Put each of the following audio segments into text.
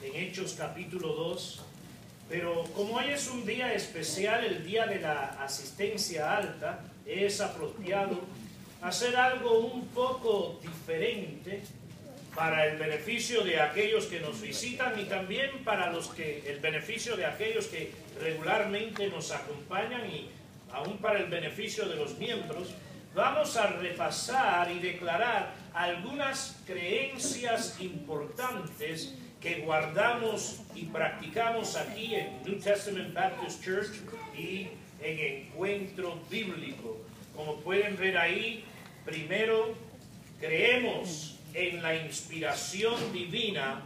en Hechos capítulo 2, pero como hoy es un día especial, el día de la asistencia alta, es apropiado hacer algo un poco diferente para el beneficio de aquellos que nos visitan y también para el beneficio de aquellos que regularmente nos acompañan y aún para el beneficio de los miembros. Vamos a repasar y declarar algunas creencias importantes que guardamos y practicamos aquí en New Testament Baptist Church y en Encuentro Bíblico. Como pueden ver ahí, primero, creemos en la inspiración divina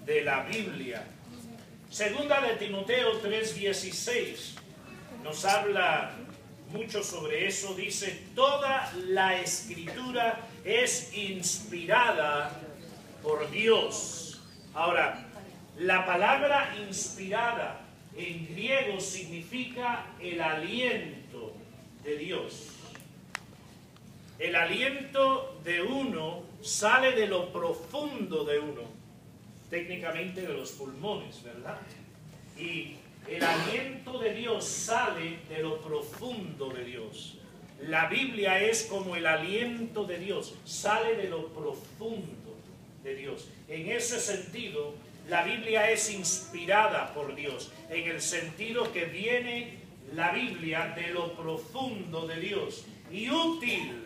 de la Biblia. Segunda de Timoteo 3:16 nos habla mucho sobre eso. Dice, toda la Escritura es inspirada por Dios. Ahora, la palabra inspirada en griego significa el aliento de Dios. El aliento de uno sale de lo profundo de uno, técnicamente de los pulmones, ¿verdad? Y el aliento de Dios sale de lo profundo de Dios. La Biblia es como el aliento de Dios, sale de lo profundo de Dios. En ese sentido, la Biblia es inspirada por Dios, en el sentido que viene la Biblia de lo profundo de Dios y útil.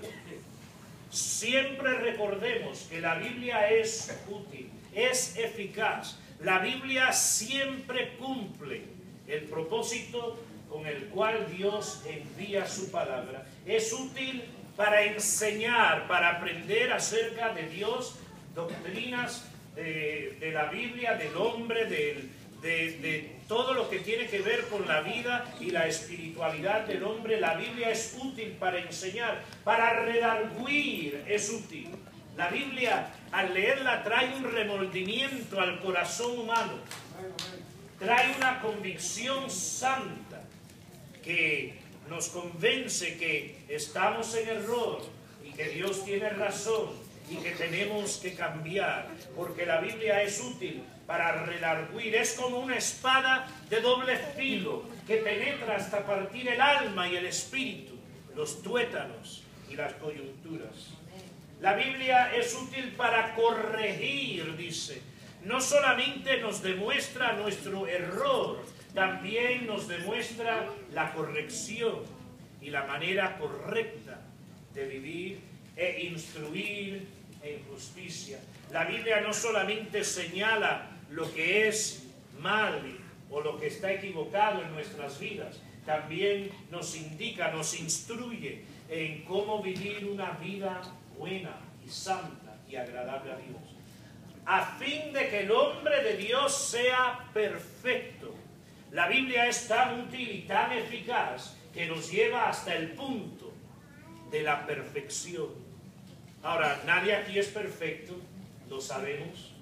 Siempre recordemos que la Biblia es útil, es eficaz. La Biblia siempre cumple el propósito con el cual Dios envía su palabra. Es útil para enseñar, para aprender acerca de Dios, doctrinas de la Biblia, del hombre, de todo lo que tiene que ver con la vida y la espiritualidad del hombre. La Biblia es útil para enseñar, para redarguir es útil. La Biblia, al leerla, trae un remordimiento al corazón humano, trae una convicción santa que nos convence que estamos en error y que Dios tiene razón y que tenemos que cambiar, porque la Biblia es útil para redarguir. Es como una espada de doble filo que penetra hasta partir el alma y el espíritu, los tuétanos y las coyunturas. La Biblia es útil para corregir, dice. No solamente nos demuestra nuestro error, también nos demuestra la corrección y la manera correcta de vivir e instruir en justicia. La Biblia no solamente señala lo que es mal o lo que está equivocado en nuestras vidas, también nos indica, nos instruye en cómo vivir una vida buena y santa y agradable a Dios, a fin de que el hombre de Dios sea perfecto. La Biblia es tan útil y tan eficaz que nos lleva hasta el punto de la perfección. Ahora, nadie aquí es perfecto, lo sabemos,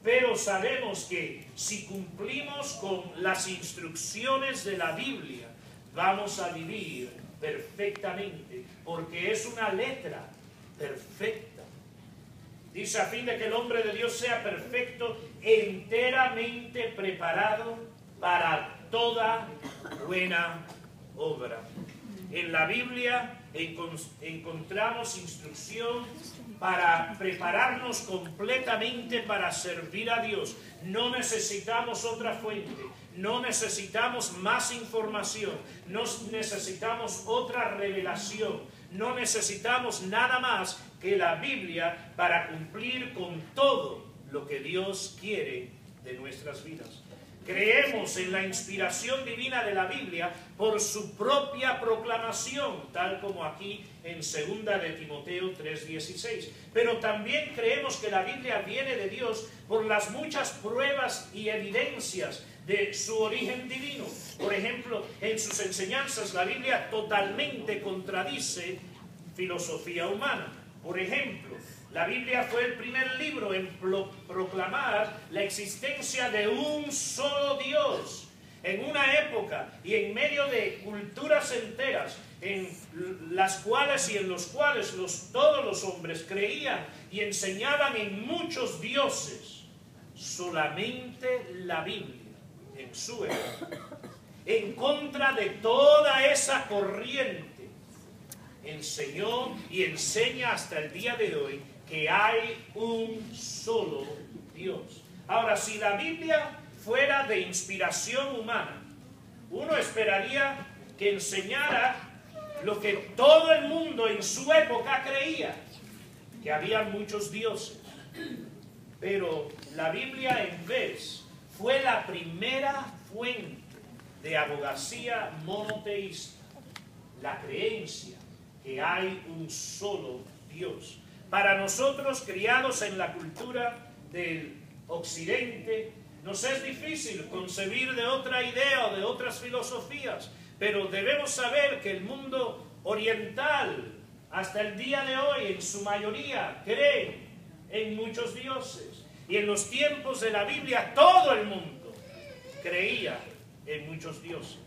pero sabemos que si cumplimos con las instrucciones de la Biblia, vamos a vivir perfectamente, porque es una letra perfecta. Dice, a fin de que el hombre de Dios sea perfecto, enteramente preparado para toda buena obra. En la Biblia encontramos instrucción para prepararnos completamente para servir a Dios. No necesitamos otra fuente, no necesitamos más información, no necesitamos otra revelación, no necesitamos nada más que la Biblia para cumplir con todo lo que Dios quiere de nuestras vidas. Creemos en la inspiración divina de la Biblia por su propia proclamación, tal como aquí en 2 de Timoteo 3:16. Pero también creemos que la Biblia viene de Dios por las muchas pruebas y evidencias de su origen divino. Por ejemplo, en sus enseñanzas la Biblia totalmente contradice filosofía humana. Por ejemplo, la Biblia fue el primer libro en proclamar la existencia de un solo Dios en una época y en medio de culturas enteras en las cuales y en los cuales todos los hombres creían y enseñaban en muchos dioses. solamente la Biblia en su época, en contra de toda esa corriente, enseñó y enseña hasta el día de hoy que hay un solo Dios. Ahora, si la Biblia fuera de inspiración humana, uno esperaría que enseñara lo que todo el mundo en su época creía, que había muchos dioses. Pero la Biblia, en vez, fue la primera fuente de abogacía monoteísta, la creencia que hay un solo Dios. Para nosotros, criados en la cultura del Occidente, nos es difícil concebir de otra idea o de otras filosofías, pero debemos saber que el mundo oriental, hasta el día de hoy, en su mayoría, cree en muchos dioses. Y en los tiempos de la Biblia, todo el mundo creía en muchos dioses.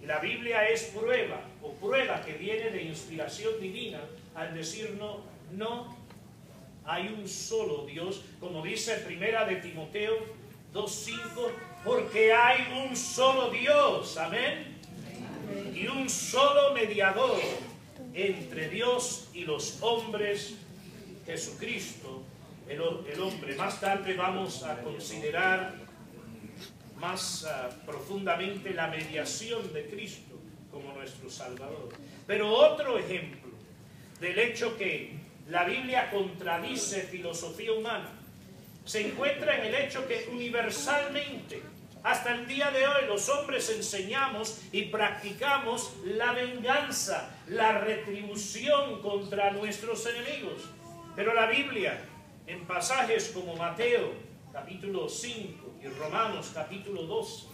Y la Biblia es prueba que viene de inspiración divina al decir no hay un solo Dios, como dice primera de Timoteo 2:5, porque hay un solo Dios, amén, y un solo mediador entre Dios y los hombres, Jesucristo, el hombre. Más tarde vamos a considerar más profundamente la mediación de Cristo como nuestro Salvador. Pero otro ejemplo del hecho que la Biblia contradice filosofía humana se encuentra en el hecho que universalmente, hasta el día de hoy, los hombres enseñamos y practicamos la venganza, la retribución contra nuestros enemigos. Pero la Biblia, en pasajes como Mateo capítulo 5 y Romanos capítulo 12,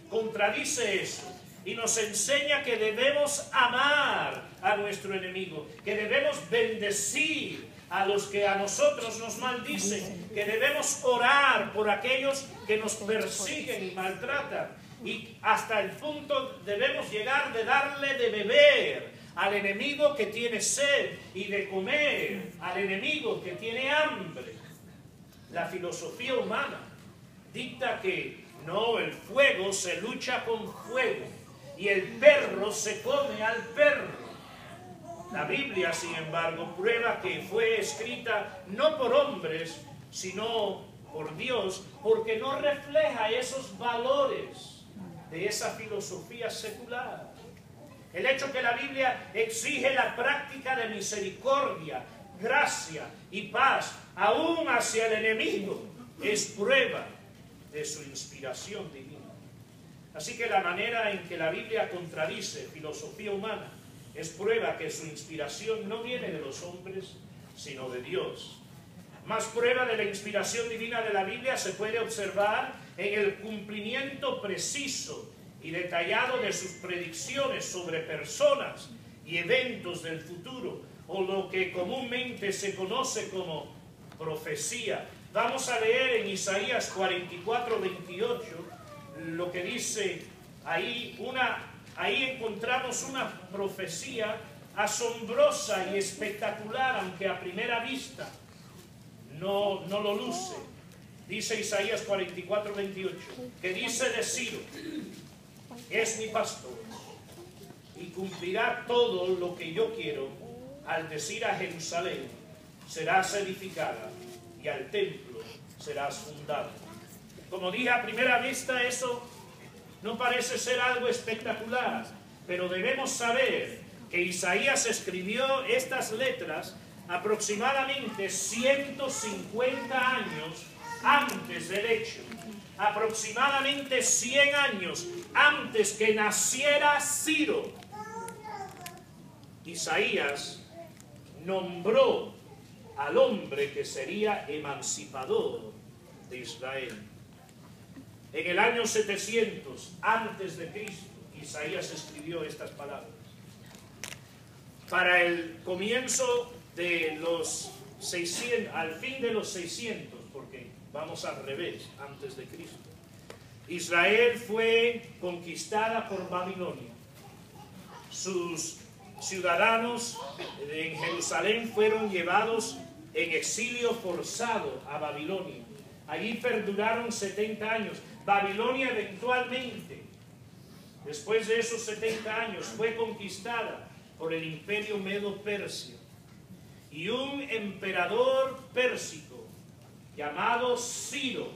contradice eso y nos enseña que debemos amar a nuestro enemigo, que debemos bendecir a los que a nosotros nos maldicen, que debemos orar por aquellos que nos persiguen y maltratan, y hasta el punto debemos llegar de darle de beber al enemigo que tiene sed y de comer al enemigo que tiene hambre. La filosofía humana dicta que no, el fuego se lucha con fuego y el perro se come al perro. La Biblia, sin embargo, prueba que fue escrita no por hombres, sino por Dios, porque no refleja esos valores de esa filosofía secular. El hecho que la Biblia exige la práctica de misericordia, gracia y paz, aún hacia el enemigo, es prueba de su inspiración divina. Así que la manera en que la Biblia contradice filosofía humana es prueba que su inspiración no viene de los hombres, sino de Dios. Más prueba de la inspiración divina de la Biblia se puede observar en el cumplimiento preciso y detallado de sus predicciones sobre personas y eventos del futuro, o lo que comúnmente se conoce como profecía. Vamos a leer en Isaías 44:28 lo que dice ahí. Ahí encontramos una profecía asombrosa y espectacular, aunque a primera vista no lo luce. Dice Isaías 44:28, que dice de Ciro: es mi pastor y cumplirá todo lo que yo quiero, al decir a Jerusalén: serás edificada, y al templo serás fundada. Como dije a primera vista, eso no parece ser algo espectacular, pero debemos saber que Isaías escribió estas letras aproximadamente 150 años antes del hecho, aproximadamente 100 años antes que naciera Ciro. Isaías nombró al hombre que sería emancipador de Israel. En el año 700 antes de Cristo, Isaías escribió estas palabras. Para el comienzo de los 600, al fin de los 600, porque vamos al revés, antes de Cristo, Israel fue conquistada por Babilonia. Sus ciudadanos en Jerusalén fueron llevados en exilio forzado a Babilonia. Allí perduraron 70 años. Babilonia eventualmente, después de esos 70 años, fue conquistada por el imperio medo-persio. Y un emperador pérsico llamado Ciro,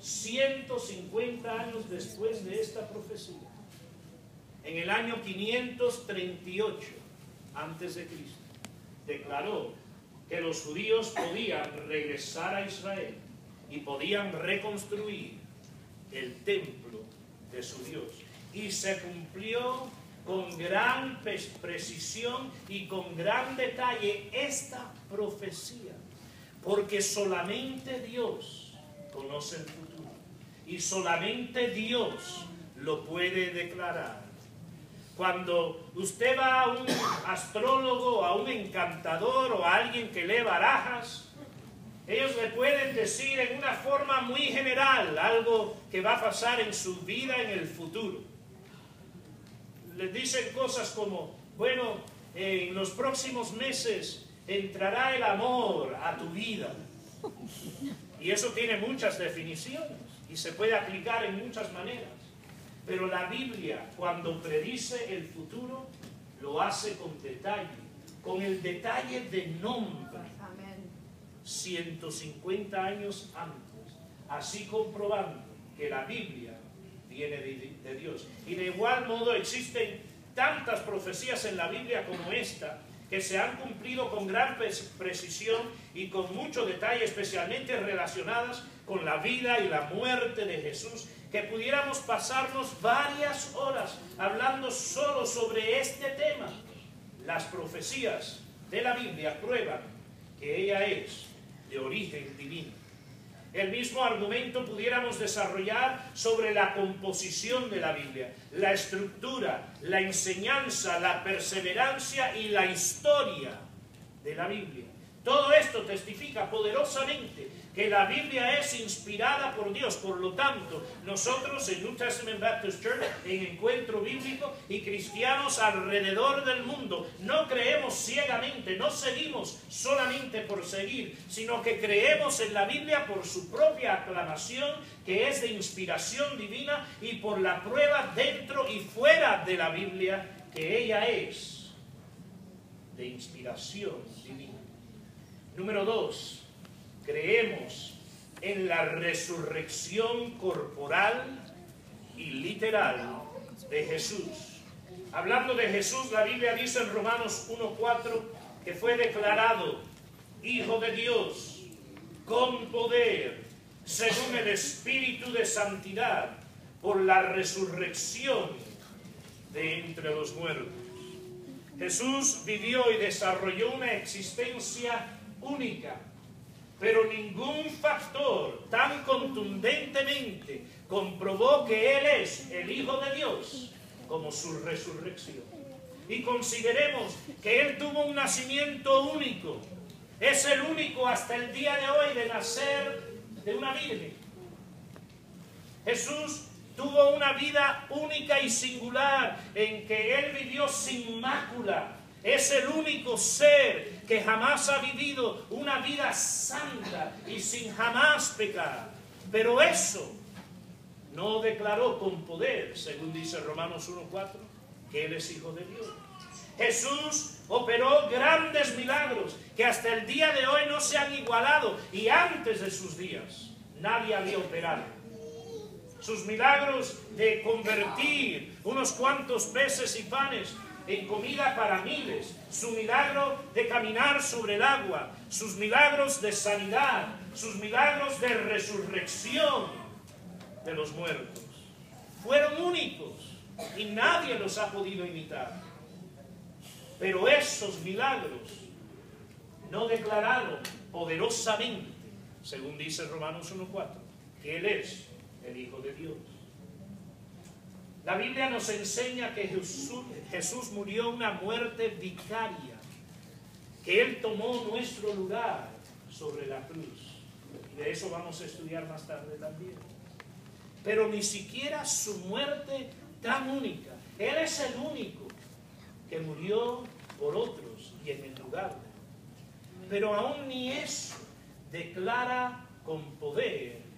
150 años después de esta profecía, en el año 538 antes de Cristo, declaró que los judíos podían regresar a Israel y podían reconstruir el templo de su Dios. Y se cumplió con gran precisión y con gran detalle esta profecía, porque solamente Dios conoce el futuro y solamente Dios lo puede declarar. Cuando usted va a un astrólogo, a un encantador o a alguien que lee barajas, ellos le pueden decir en una forma muy general algo que va a pasar en su vida en el futuro. Les dicen cosas como, bueno, en los próximos meses entrará el amor a tu vida. Y eso tiene muchas definiciones y se puede aplicar en muchas maneras. Pero la Biblia, cuando predice el futuro, lo hace con detalle, con el detalle de nombre. 150 años antes, así comprobando que la Biblia viene de Dios. Y de igual modo existen tantas profecías en la Biblia como esta, que se han cumplido con gran precisión y con mucho detalle, especialmente relacionadas con la vida y la muerte de Jesús, que pudiéramos pasarnos varias horas hablando solo sobre este tema. Las profecías de la Biblia prueban que ella es de origen divino. El mismo argumento pudiéramos desarrollar sobre la composición de la Biblia, la estructura, la enseñanza, la perseverancia y la historia de la Biblia. Todo esto testifica poderosamente que la Biblia es inspirada por Dios. Por lo tanto, nosotros en New Testament Baptist Church, en Encuentro Bíblico y cristianos alrededor del mundo, no creemos ciegamente, no seguimos solamente por seguir, sino que creemos en la Biblia por su propia aclamación, que es de inspiración divina, y por la prueba dentro y fuera de la Biblia, que ella es de inspiración divina. Número 2. Creemos en la resurrección corporal y literal de Jesús. Hablando de Jesús, la Biblia dice en Romanos 1:4 que fue declarado Hijo de Dios con poder, según el Espíritu de Santidad, por la resurrección de entre los muertos. Jesús vivió y desarrolló una existencia única, pero ningún factor tan contundentemente comprobó que Él es el Hijo de Dios como su resurrección. Y consideremos que Él tuvo un nacimiento único. Es el único hasta el día de hoy de nacer de una virgen. Jesús tuvo una vida única y singular en que Él vivió sin mácula. Es el único ser que jamás ha vivido una vida santa y sin jamás pecar. Pero eso no declaró con poder, según dice Romanos 1:4, que Él es Hijo de Dios. Jesús operó grandes milagros que hasta el día de hoy no se han igualado, y antes de sus días nadie había operado. Sus milagros de convertir unos cuantos peces y panes en comida para miles, su milagro de caminar sobre el agua, sus milagros de sanidad, sus milagros de resurrección de los muertos, fueron únicos y nadie los ha podido imitar. Pero esos milagros no declararon poderosamente, según dice Romanos 1:4, que Él es el Hijo de Dios. La Biblia nos enseña que Jesús murió una muerte vicaria, que Él tomó nuestro lugar sobre la cruz. Y de eso vamos a estudiar más tarde también. Pero ni siquiera su muerte tan única. Él es el único que murió por otros y en el lugar de. Pero aún ni eso declara con poder